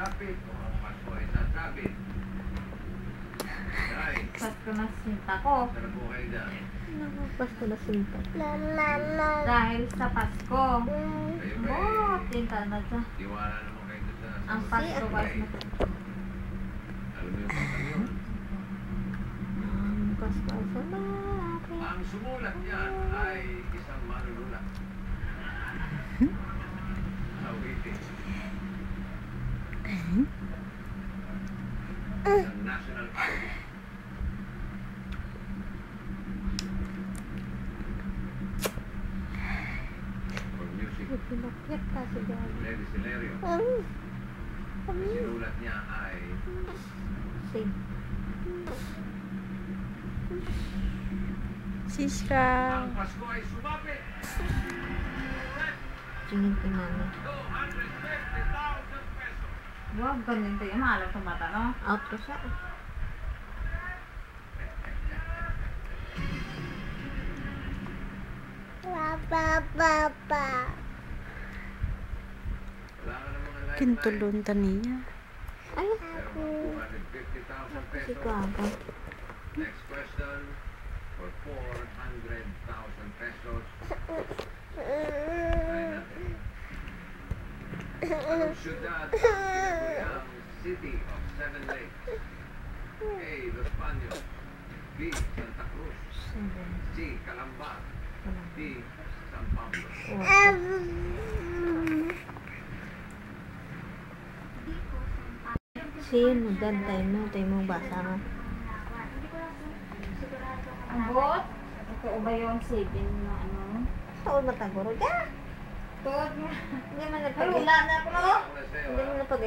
sasapit. Ang Pasko ay sasapit. Pasko na sinta ko. Sarap po kayo dyan. Pasko na sinta. Dahil sa Pasko. Kayo ba Oh, tinta na dyan. tiwala naman kayo doon sa Ang Pasko ba? Alam mo yung pangkat yun? Ang Pasko ay sa malapit. Ang sumulat niyan ay isang manunulat. Awitin. Isang national artist. For music, Pinakyat ka si Daddy. Lady Celerio. Ang sinulat niya ay Sing. Siska. ang Pasko ay sumapit. Tingin kay Mami. 250,000 pesos. Wow, ganun tayo. Maalam sa mata, no? Out ko siya. Wala ka ng mga lifeline. Kintuluntan niya. Ay, Pero mga 250,000 si pesos. Gaga. Next question for 400,000 pesos. Try natin. Anong syudad ang tinaguriang City of Seven Lakes? A. Los Baños. B. Santa Cruz. C. Calamba. D. San Pablo. Sino dad tayo mo basa nga. Ang bot? Ito ba yung 7 na ano? Taon mataguro ka. Tuwag nga. Hindi man Ay, napag- wala na ako, no? Ang Hindi mo napag